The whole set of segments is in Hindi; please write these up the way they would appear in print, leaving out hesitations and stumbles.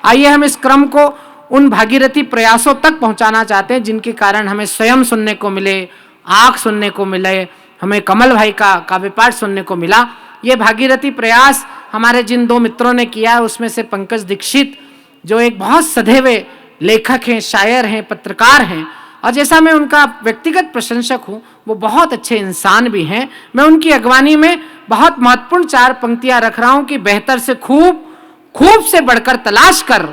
आइए हम इस क्रम को उन भागीरथी प्रयासों तक पहुंचाना चाहते हैं जिनके कारण हमें स्वयं सुनने को मिले, आँख सुनने को मिले, हमें कमल भाई का काव्य पाठ सुनने को मिला। ये भागीरथी प्रयास हमारे जिन दो मित्रों ने किया है उसमें से पंकज दीक्षित जो एक बहुत सधे हुए लेखक हैं, शायर हैं, पत्रकार हैं, और जैसा मैं उनका व्यक्तिगत प्रशंसक हूँ वो बहुत अच्छे इंसान भी हैं। मैं उनकी अगवानी में बहुत महत्वपूर्ण 4 पंक्तियां रख रहा हूँ कि बेहतर से खूब, खूब से बढ़कर तलाश कर,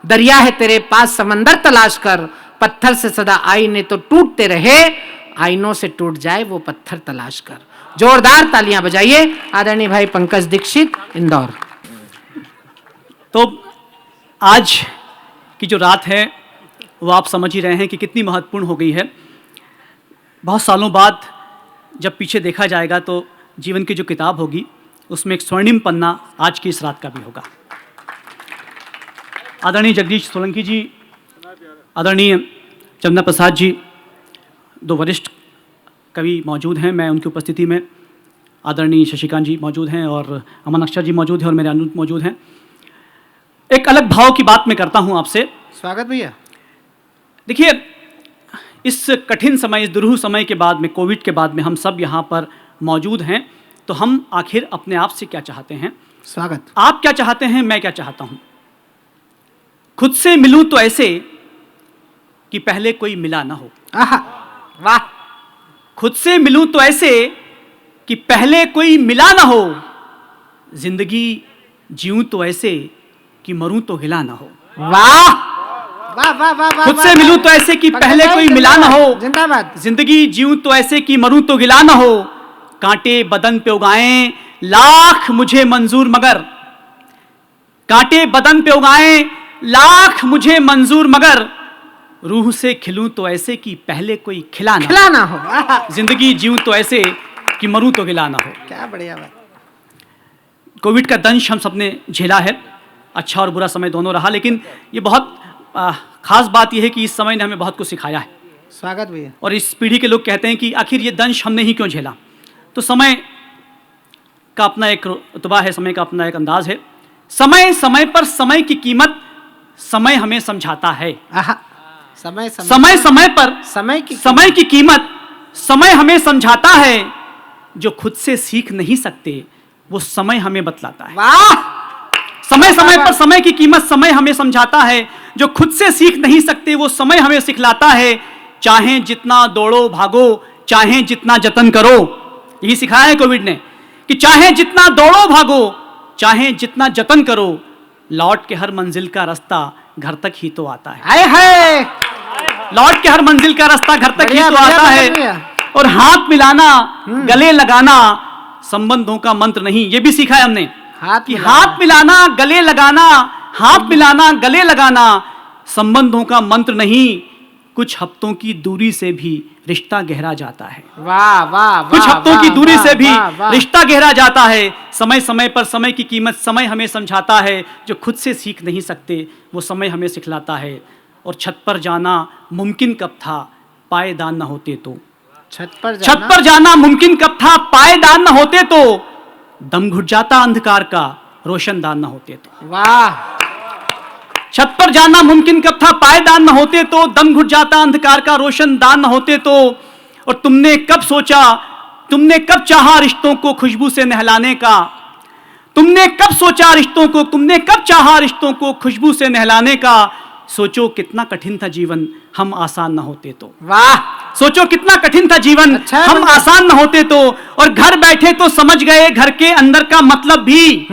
दरिया है तेरे पास समंदर तलाश कर, पत्थर से सदा आईने तो टूटते रहे, आईनों से टूट जाए वो पत्थर तलाश कर। जोरदार तालियां बजाइए आदरणीय भाई पंकज दीक्षित, इंदौर। तो आज की जो रात है वो आप समझ ही रहे हैं कि कितनी महत्वपूर्ण हो गई है। बहुत सालों बाद जब पीछे देखा जाएगा तो जीवन की जो किताब होगी उसमें एक स्वर्णिम पन्ना आज की इस रात का भी होगा। आदरणीय जगदीश सोलंकी जी, आदरणीय चंद्र प्रसाद जी, 2 वरिष्ठ कवि मौजूद हैं। मैं उनकी उपस्थिति में, आदरणीय शशिकांत जी मौजूद हैं और अमन अक्षर जी मौजूद हैं और मेरे अनुज मौजूद हैं। एक अलग भाव की बात मैं करता हूं आपसे। स्वागत भैया। देखिए, इस कठिन समय, इस दुरूह समय के बाद में, कोविड के बाद में हम सब यहाँ पर मौजूद हैं, तो हम आखिर अपने आप से क्या चाहते हैं? स्वागत। आप क्या चाहते हैं, मैं क्या चाहता हूँ? खुद से मिलूं तो ऐसे कि पहले कोई मिला ना हो। वाह। खुद से मिलूं तो ऐसे कि पहले कोई मिला ना हो, जिंदगी जीऊं तो ऐसे कि मरूं तो गिला ना हो। वाह वाह वाह वाह। खुद से मिलूं तो ऐसे कि पहले कोई मिला ना हो, जिंदाबाद। जिंदगी जीऊं तो ऐसे कि मरूं तो गिला ना हो, कांटे बदन पे उगाएं लाख मुझे मंजूर मगर, कांटे बदन पे उगाएं लाख मुझे मंजूर मगर, रूह से खिलूं तो ऐसे कि पहले कोई खिला ना हो, जिंदगी जीऊं तो ऐसे कि मरूं तो गिला ना हो। क्या बढ़िया बात। कोविड का दंश हम सबने झेला है, अच्छा और बुरा समय दोनों रहा, लेकिन ये बहुत खास बात यह है कि इस समय ने हमें बहुत कुछ सिखाया है। स्वागत भैया। और इस पीढ़ी के लोग कहते हैं कि आखिर ये दंश हमने ही क्यों झेला? तो समय का अपना एक रुतबा है, समय का अपना एक अंदाज है। समय समय पर समय की कीमत समय हमें समझाता है। समय समय पर समय की कीमत समय हमें समझाता है, जो खुद से सीख नहीं सकते वो समय हमें बतलाता है। वाह। समय समय पर समय की कीमत समय हमें समझाता है, जो खुद से सीख नहीं सकते वो समय हमें सिखलाता है। चाहे जितना दौड़ो भागो, चाहे जितना जतन करो, यही सिखाया है कोविड ने कि चाहे जितना दौड़ो भागो, चाहे जितना जतन करो, लौट के हर मंजिल का रास्ता घर तक ही तो आता है। हाय हाय। लौट के हर मंजिल का रास्ता घर तक ही तो आता है। और हाथ मिलाना, गले लगाना संबंधों का मंत्र नहीं, ये भी सीखा है हमने कि हाथ मिलाना, गले लगाना, हाथ मिलाना, गले लगाना संबंधों का मंत्र नहीं, कुछ हफ्तों की दूरी से भी रिश्ता गहरा जाता है। वाह वाह। कुछ हफ्तों की दूरी से भी रिश्ता गहरा जाता है। समय समय पर समय की कीमत समय हमें समझाता है, जो खुद से सीख नहीं सकते वो समय हमें सिखलाता है। और छत पर जाना मुमकिन कब था, पायदान न होते तो। छत पर जाना मुमकिन कब था, पायदान न होते तो। दम घुट जाता अंधकार का, रोशनदान न होते तो। वाह। छत पर जाना मुमकिन कब था, पायदान न होते तो। दम घुट जाता अंधकार का, रोशनदान न होते तो। और तुमने कब सोचा, तुमने कब चाहा रिश्तों को खुशबू से नहलाने का। तुमने कब सोचा रिश्तों को, तुमने कब चाहा रिश्तों को खुशबू से नहलाने का। सोचो कितना कठिन था जीवन, हम आसान न होते तो। वाह। सोचो कितना कठिन था जीवन, हम आसान न होते तो। और घर बैठे तो समझ गए घर के अंदर का मतलब भी।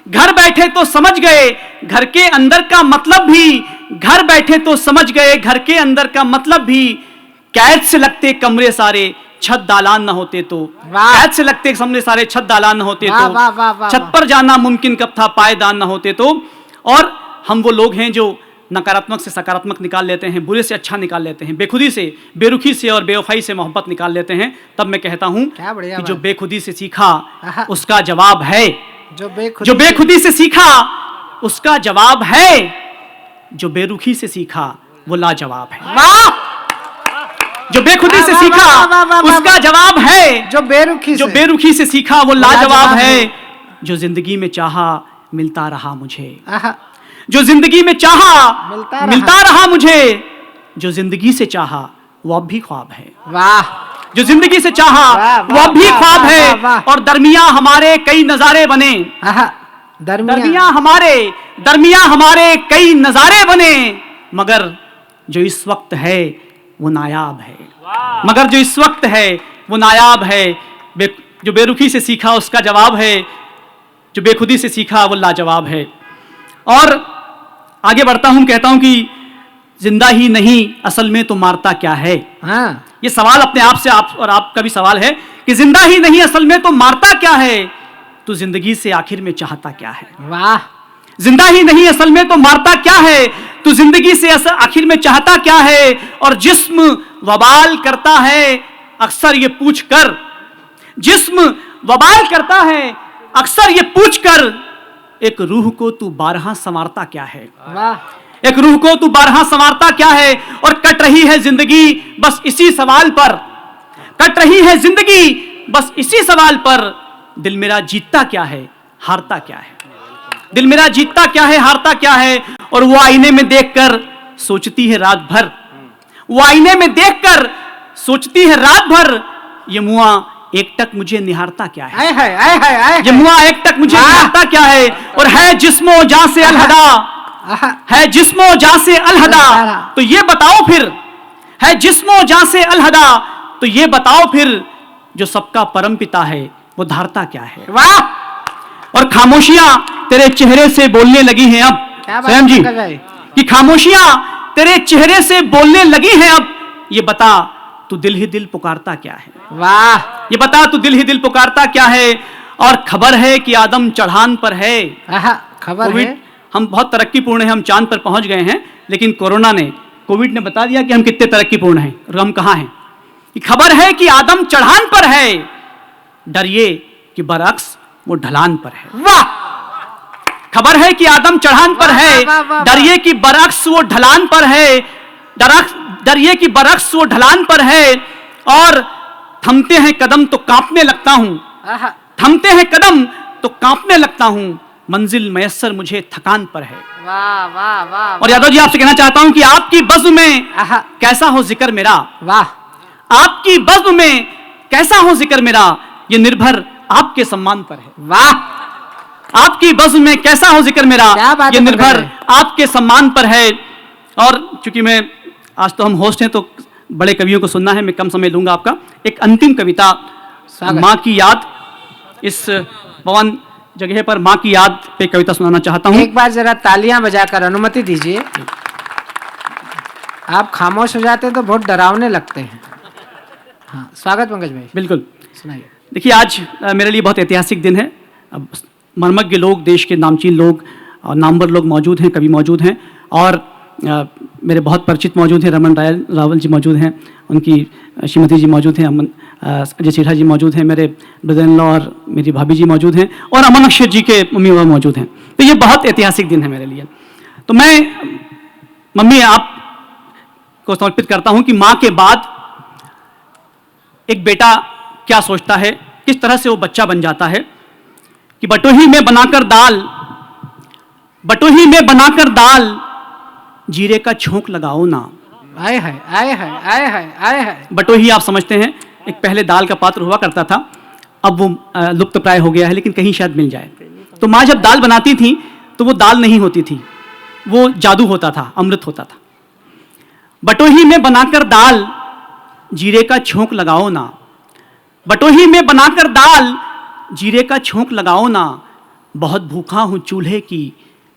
घर बैठे तो समझ गए घर के अंदर का मतलब भी। घर बैठे तो समझ गए घर के अंदर का मतलब भी। कैद से लगते कमरे सारे, छत दालान न होते तो। कैद से लगते कमरे सारे, छत दालान न होते तो। छत पर जाना मुमकिन कब था, पायदान न होते तो। और हम वो लोग हैं जो नकारात्मक से सकारात्मक निकाल लेते हैं, बुरे से अच्छा निकाल लेते हैं, बेखुदी से, बेरुखी से और बेवफाई से मोहब्बत निकाल लेते हैं। तब मैं कहता हूं कि जो बेखुदी से सीखा उसका जवाब है, जो बेखुदी से सीखा उसका जवाब है, जो बेरुखी से सीखा वो लाजवाब है। जो बेखुदी से सीखा उसका जवाब है, जो बेरुखी से सीखा वो लाजवाब है। जो जिंदगी में चाहा मिलता रहा मुझे, जो जिंदगी में चाहा मिलता रहा मुझे, जो जिंदगी से चाहा वो अब भी ख्वाब है। वाह, जो जिंदगी से चाहा वाह, वो अब भी वाह, ख्वाब वाह, है। वाह, वाह। और दरमिया हमारे कई नजारे बने, दरमिया हमारे कई नजारे बने, मगर जो इस वक्त है वो नायाब है, मगर जो इस वक्त है वो नायाब है। जो बेरुखी से सीखा उसका जवाब है, जो बेखुदी से सीखा वो लाजवाब है। और आगे बढ़ता हूं, कहता हूं कि जिंदा ही नहीं असल में तो मारता क्या है। हाँ, ये सवाल अपने आप से आप और आपका भी सवाल है कि जिंदा ही नहीं असल में तो मारता क्या है, तू जिंदगी से आखिर में चाहता क्या है। वाह, जिंदा ही नहीं असल में तो मारता क्या है, तू जिंदगी से आखिर में चाहता क्या है। और जिस्म वबाल करता है अक्सर ये पूछ कर, जिस्म वबाल करता है अक्सर ये पूछ कर, एक रूह को तू बारहा संवारता क्या है। वाह, एक रूह को तू बारहा संवारता क्या है। और कट रही है जिंदगी बस इसी सवाल पर, कट रही है जिंदगी बस इसी सवाल पर, दिल मेरा जीतता क्या है हारता क्या है। दिल मेरा जीतता क्या है हारता क्या है। और वो आईने में देखकर सोचती है रात भर, वो आईने में देखकर सोचती है रात भर, ये मुआ एक टक मुझे निहारता क्या है। ये मुआ एक टक मुझे निहारता क्या है। और है जिस्मो जां से अलहदा, है जिस्मो जां से अलहदा, तो ये बताओ फिर, है जिस्मो जां से अलहदा, तो ये बताओ फिर, जो सबका परम पिता है वो धारता क्या है। वाह, और खामोशियां तेरे चेहरे से बोलने लगी हैं अब, स्वयं जी, कि खामोशियां तेरे चेहरे से बोलने लगी हैं अब, ये बता तू दिल ही दिल पुकारता क्या है। वाह, ये बता तू दिल ही दिल पुकारता क्या है। और खबर है कि आदम चढ़ान पर है, खबर है, हम बहुत तरक्कीपूर्ण हैं, हम चांद पर पहुंच गए हैं, लेकिन कोविड ने बता दिया कि हम कितने तरक्कीपूर्ण हैं और हम कहां हैं। खबर है कि आदम चढ़ान पर है, डरिए कि बरअक्स वो ढलान पर है। वाह, खबर है कि आदम चढ़ान पर है, डरिए कि बरअक्स वो ढलान पर है, डरिए कि बरअक्स वो ढलान पर है। और थमते हैं कदम तो कांपने लगता हूं, थमते हैं कदम तो कांपने लगता हूं, मंजिल मयस्सर मुझे थकान पर है। वाह, वाह, वाह। और यादव जी आपसे कहना चाहता हूं कि आपकी बज़्म में कैसा हो जिक्र मेरा, वाह, आपकी बज़्म में कैसा हो जिक्र मेरा, ये निर्भर आपके सम्मान पर है। वाह, आपकी बज़्म में कैसा हो जिक्र मेरा, ये निर्भर आपके सम्मान पर है। और चूंकि मैं आज तो हम होस्ट हैं तो बड़े कवियों को सुनना है, मैं कम समय लूंगा आपका। एक अंतिम कविता माँ की याद, इस भवन जगह पर माँ की याद पे कविता सुनाना चाहता हूँ। एक बार जरा तालियां बजाकर अनुमति दीजिए। आप खामोश हो जाते तो बहुत डरावने लगते हैं। हाँ, स्वागत पंकज भाई। बिल्कुल, सुनाइए। देखिए आज मेरे लिए बहुत ऐतिहासिक दिन है। अब मर्मज्ञ लोग, देश के नामचीन लोग और नामवर लोग मौजूद हैं, कवि मौजूद हैं, और मेरे बहुत परिचित मौजूद हैं। रमन रावल जी मौजूद हैं, उनकी श्रीमती जी मौजूद हैं, अजय सेठा जी मौजूद हैं, मेरे ब्रदर इन लॉ और मेरी भाभी जी मौजूद हैं, और अमन अक्षर जी के मम्मी पापा मौजूद हैं। तो ये बहुत ऐतिहासिक दिन है मेरे लिए। तो मैं मम्मी आप को समर्पित करता हूँ कि माँ के बाद एक बेटा क्या सोचता है, किस तरह से वो बच्चा बन जाता है। कि बटोही में बनाकर दाल, बटोही में बनाकर दाल, जीरे का छोंक लगाओ ना। आए है, आए है, आए है, आए है। बटोही आप समझते हैं, एक पहले दाल का पात्र हुआ करता था, अब वो लुप्त प्राय हो गया है, लेकिन कहीं शायद मिल जाए। तो माँ जब दाल बनाती थी तो वो दाल नहीं होती थी, वो जादू होता था, अमृत होता था। बटोही में बनाकर दाल, जीरे का छोंक लगाओ ना, बटोही में बनाकर दाल, जीरे का छोंक लगाओ ना, बहुत भूखा हूं चूल्हे की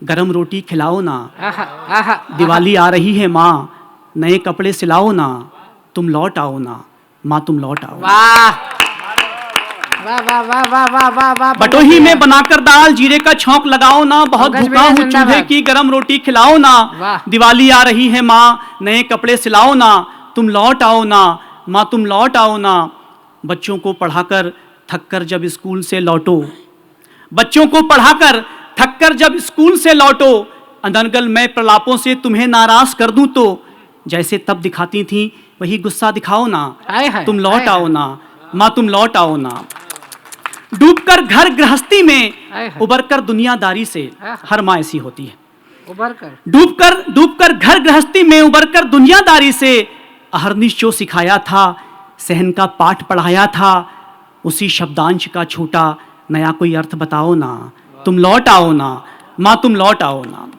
गरम रोटी खिलाओ ना। दिवाली आ रही है माँ, नए कपड़े सिलाओ ना, तुम लौट आओ ना माँ, तुम लौट आओ। वाह, वाह, वाह, वाह, वाह, वाह, वाह, वाह। बटोही में बनाकर दाल, जीरे का छोंक लगाओ ना, बहुत भूखा हूँ चूल्हे की गरम रोटी खिलाओ ना। दिवाली आ रही है माँ, नए कपड़े सिलाओ ना, तुम लौट आओ ना माँ, तुम लौट आओ ना। बच्चों को पढ़ाकर थककर जब स्कूल से लौटो, बच्चों को पढ़ाकर थककर जब स्कूल से लौटो, अनर्गल मैं प्रलापों से तुम्हें नाराज कर दूं तो, जैसे तब दिखाती थी वही गुस्सा दिखाओ ना, तुम लौट आओ ना माँ, तुम लौट आओ ना। डूबकर घर गृहस्थी में, उबरकर दुनियादारी से, हर माँ ऐसी होती है। डूबकर घर गृहस्थी में उबरकर दुनियादारी से अहर्निश जो सिखाया था, सहन का पाठ पढ़ाया था, उसी शब्दांश का छूटा नया कोई अर्थ बताओ ना, तुम लौट आओ ना माँ, तुम लौट आओ ना।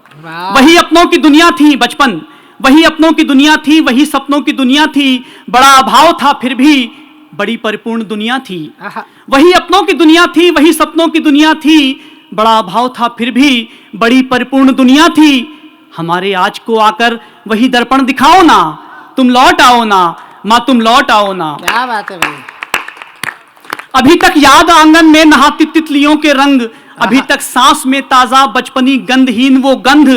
वही अपनों की दुनिया थी बचपन, वही अपनों की दुनिया थी, वही सपनों की दुनिया थी, बड़ा अभाव था फिर भी बड़ी परिपूर्ण दुनिया थी। वही अपनों की दुनिया थी, वही सपनों की दुनिया थी, बड़ा अभाव था फिर भी बड़ी परिपूर्ण दुनिया थी। हमारे आज को आकर वही दर्पण दिखाओ ना, तुम लौट आओ ना माँ, तुम लौट आओ ना। क्या बात है भाई। अभी तक याद आंगन में नहाती तितलियों के रंग, अभी तक सांस में ताजा बचपनी गंधहीन वो गंध,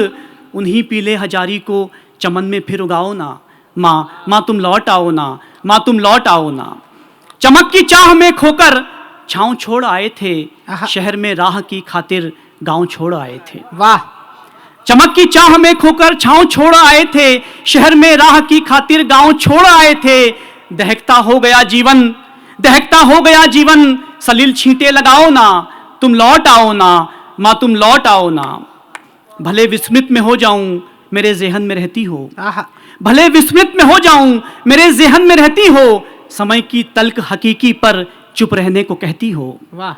उन्हीं पीले हजारी को चमन में फिर उगाओ ना माँ, माँ तुम लौट आओ ना माँ, तुम लौट आओ ना। चमक की चाह में खोकर छांव छोड़ आए थे, शहर में राह की खातिर गांव छोड़ आए थे। वाह। चमक की चाह में खोकर छांव छोड़ आए थे, शहर में राह की खातिर गांव छोड़ आए थे। दहकता हो गया जीवन, दहकता हो गया जीवन, सलील छींटे लगाओ ना, तुम लौट आओ ना माँ, तुम लौट आओ ना। भले विस्मृत में हो जाऊं मेरे जेहन में रहती हो, भले विस्मृत में हो जाऊं मेरे जेहन में रहती हो, समय की तल्ख हकीकी पर चुप रहने को कहती हो। वाह।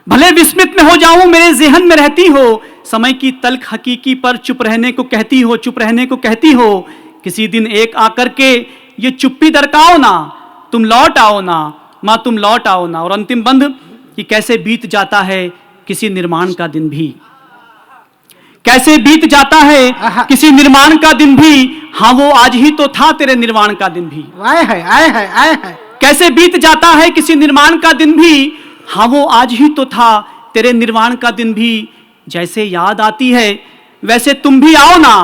भले विस्मित में हो जाऊं मेरे जेहन में रहती हो, समय की तल्ख हकीकी पर चुप रहने को कहती हो, चुप रहने को कहती हो। किसी दिन एक आकर के ये चुप्पी दरकाओ ना, तुम लौट आओ ना माँ, तुम लौट आओ ना। और अंतिम बंद कि कैसे बीत जाता है किसी निर्माण का दिन भी, कैसे बीत जाता है किसी निर्माण का दिन भी, हाँ वो आज ही तो था तेरे निर्माण का दिन भी। आए है, आए है, आए है। कैसे बीत जाता है किसी निर्माण का दिन भी, हाँ वो आज ही तो था तेरे निर्माण का दिन भी। जैसे याद आती है वैसे तुम भी आओ ना,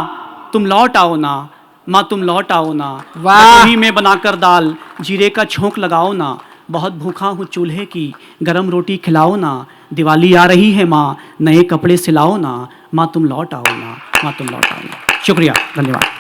तुम लौट आओ ना माँ, तुम लौट आओ ना। वही में बनाकर दाल जीरे का छोंक लगाओ ना, बहुत भूखा हूँ चूल्हे की गरम रोटी खिलाओ ना। दिवाली आ रही है माँ, नए कपड़े सिलाओ ना माँ, तुम लौट आओ ना माँ, तुम लौट आओ ना। शुक्रिया, धन्यवाद।